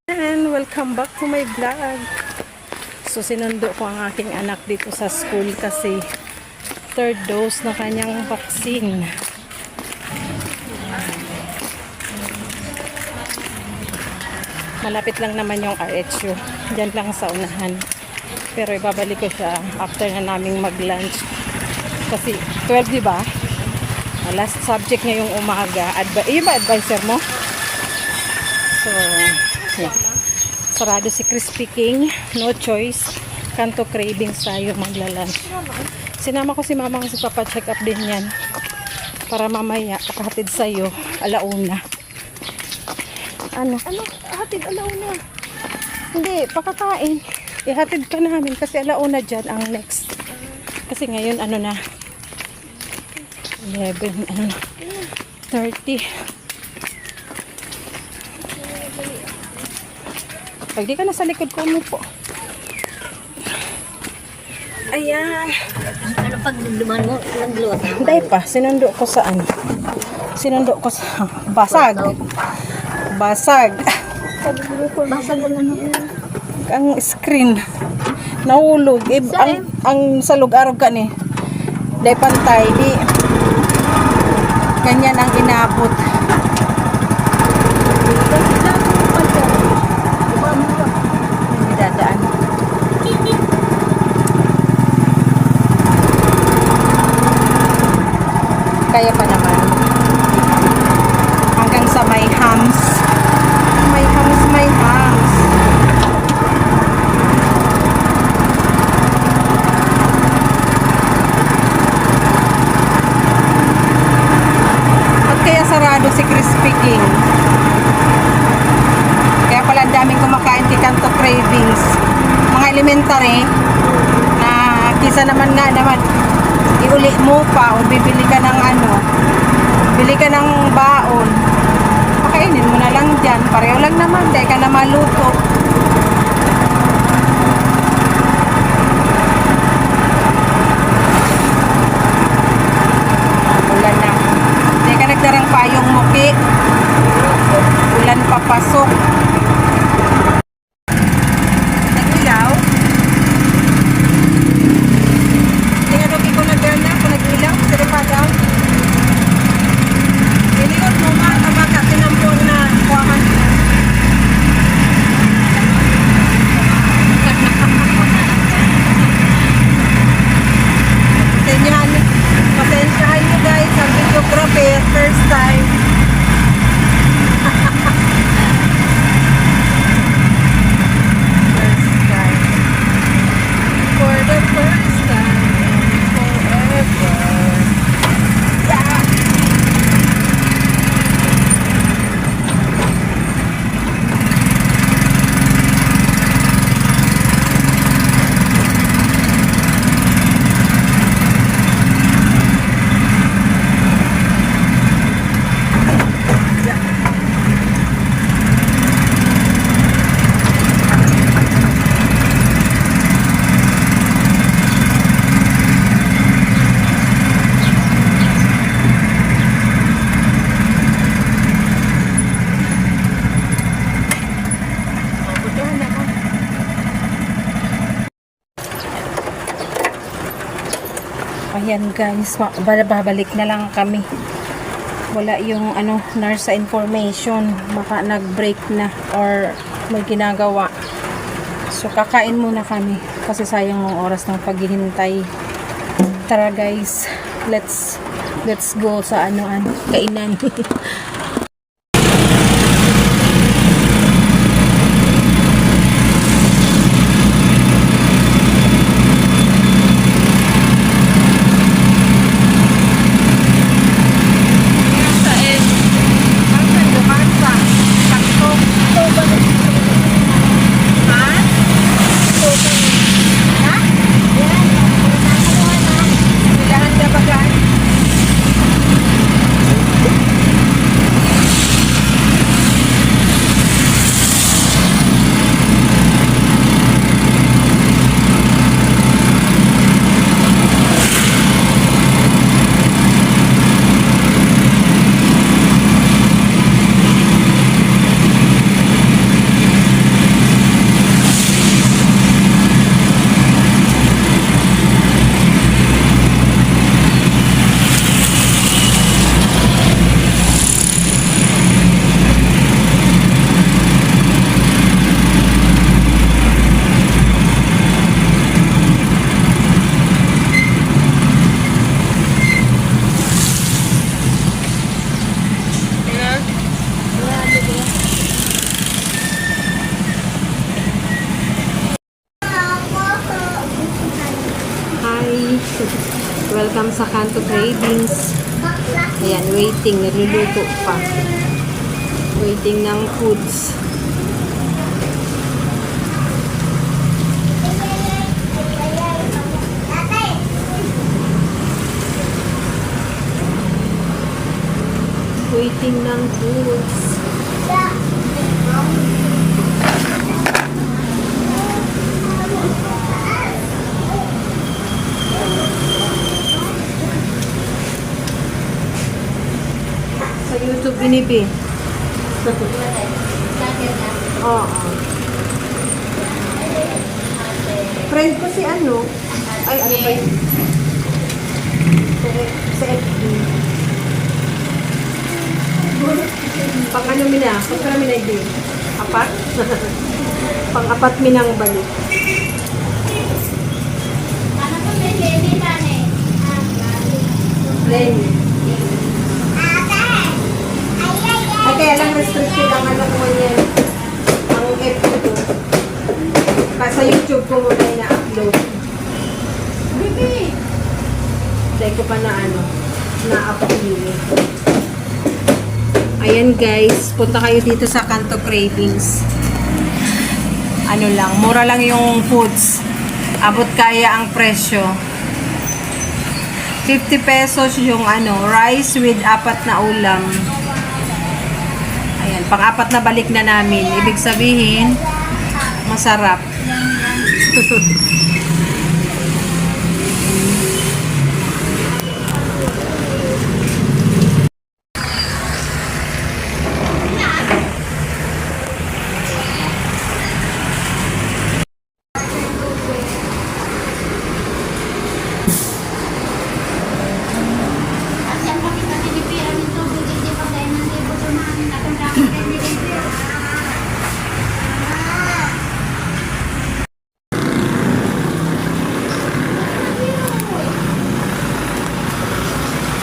And welcome back to my vlog. So sinundo ko ang aking anak dito sa school kasi third dose na kanyang vaccine. Malapit lang naman yung RHU. Diyan lang sa unahan. Pero ibabalik ko siya after na naming mag-lunch. Kasi 12, di ba? Last subject niya yung umaga. Yung ba advisor mo? So, yeah. Sarado si Crispy King. No choice. Kanto cravings tayo magla-lunch. Sinama ko si mama kasi papacheck up din yan. Para mamaya kahatid sa'yo alauna. Ano? Hatid alauna? Hindi, pakakain. Ihatid ka namin kasi alauna dyan ang next. Kasi ngayon ano na 30. Pag di ka na sa likod ko umupo. Ayan. Ano pag duman mo, nagluto? Hindi pa, sinundo ko sa ano. Sinundo ko sa basag. Basag. Basag na ano? Ang screen. Nahulog. Ang sa lugar ka ni. Di pantay. Di. Ganyan ang inabot. Dadaan. Kaya pa naman. Hanggang sa may hams. May hams. At kaya sarado si Crispy King. Kaya pala ang daming kumakain kay Kanto cravings. Mga elementary na kisa naman iuli mo pa o bibili ka ng bili ka ng baon. Pakainin mo na lang dyan. Pareho lang naman. Dahil ka na maluto. Ulan na. Dahil ka nagdarang payong muki. Ulan papasok. Nag-ilaw? Tingnan ko kiko nagdana. Kung nag-ilaw, siripadaw. Nilikot mo nga. Tabaka, tinampon na kuwahan. Pasensyahan nyo guys. Ang videography, first time. For the first time forever. Yeah. Ayan guys, babalik na lang kami. Wala yung nurse sa information. Baka nag-break na or may ginagawa. So kakain muna kami kasi sayang ng oras ng paghihintay. Tara guys, let's go sa kainan. Welcome sa Kanto Cravings. Ayan, waiting. Nagluluto pa. Waiting ng foods. Waiting ng foods. Sa YouTube binibi. Oo. Friend ko si ano? Ay, ano ba yun? Sa FB. Pang ano mina? Pang kami na hindi. Apat? Pang-apat minang balik. Lenny. Ay, kaya lang restricted ang ano ko yan. Ang FB ko. Sa YouTube ko muna ina-upload. Dahil ko pa na ano, na-upload. Ayan guys, punta kayo dito sa Kanto Cravings. Ano lang, mura lang yung foods. Abot kaya ang presyo. 50 pesos yung ano, rice with 4 na ulam. Ayan, pang-4 na balik na namin. Ibig sabihin, masarap.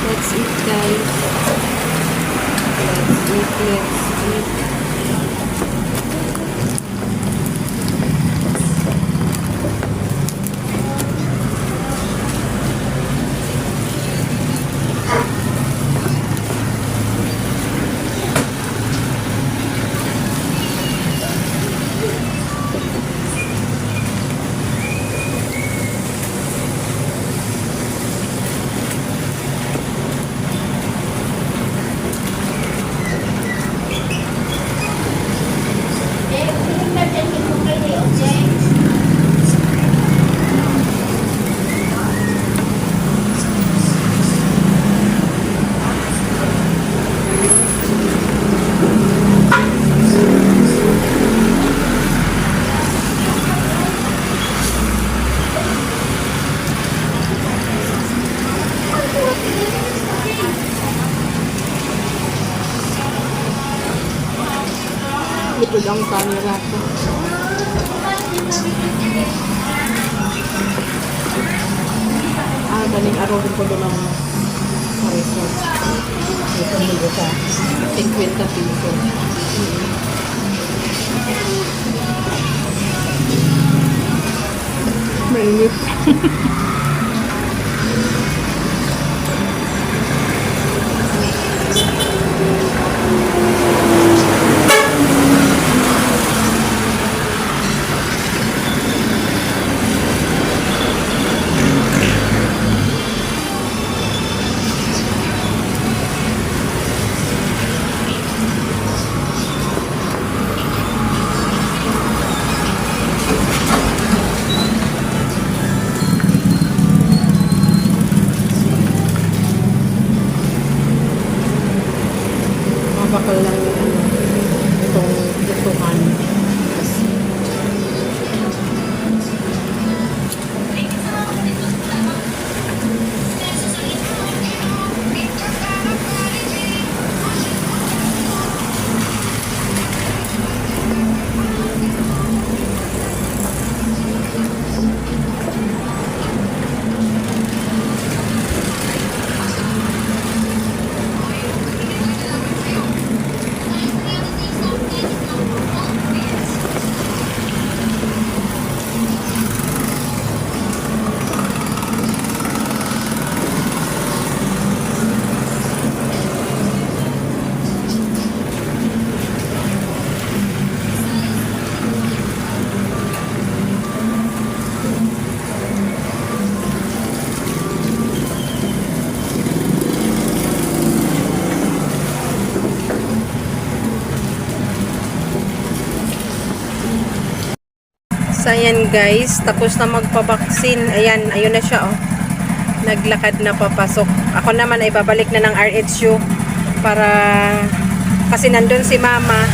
Let's eat, guys. Let's eat. Likod ang camera ko. Daling araw din ko doon sa resort. Ito nito sa 50 piso. Mainit. So, ayan guys, tapos na magpabaksin. Ayan, ayun na siya, oh. Naglakad na papasok. Ako naman ay babalik na ng RHU para, kasi nandun si mama,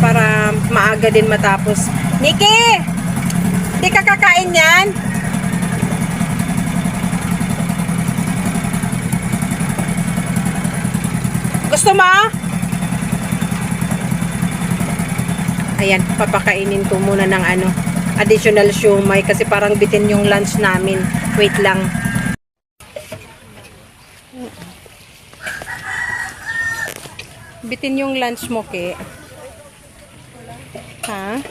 para maaga din matapos. Nikki! Di ka kakain yan? Gusto mo? Ayan, papakainin ko muna ng additional siomay kasi parang bitin yung lunch namin. Wait lang. Bitin yung lunch mo, Ke. Ha?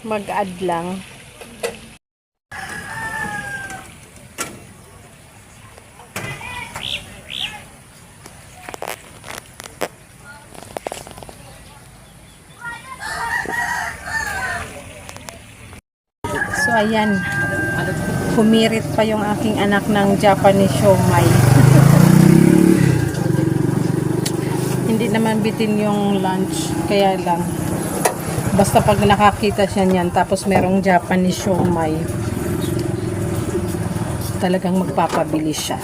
Mag-add lang. So, ayan. Humirit pa yung aking anak ng Japanese siomay. Hindi naman bitin yung lunch. Kaya lang. Basta pag nakakita siya niyan, tapos merong Japanese siomay, talagang magpapabili siya.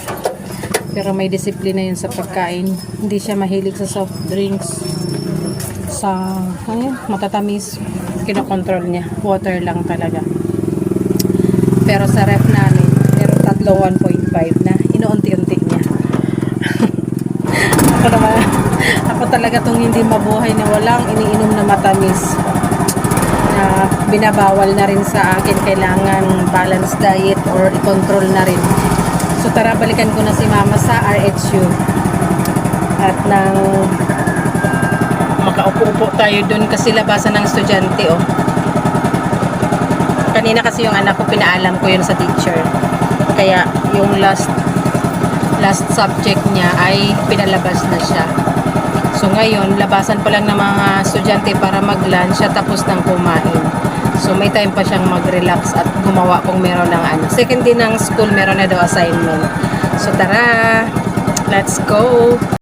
Pero may disiplina yun sa pagkain. Hindi siya mahilig sa soft drinks. Sa matatamis. Kinokontrol niya. Water lang talaga. Pero sa ref namin, meron tatlo 1.5 na inuunti-unti niya. Ako talaga tong hindi mabuhay na walang iniinom na matamis. Na binabawal na rin sa akin. Kailangan balanced diet or i-control na rin. So tara, balikan ko na si mama sa RHU. At nang makaupo-upo tayo dun kasi labasan ng estudyante, oh. Kanina kasi yung anak ko, pinaalam ko yun sa teacher. Kaya yung last subject niya ay pinalabas na siya. So ngayon, labasan pa lang ng mga estudyante para mag-lunch siya tapos nang kumain. So may time pa siyang mag-relax at gumawa kung meron ng second day ng school, meron na daw assignment. So tara, let's go!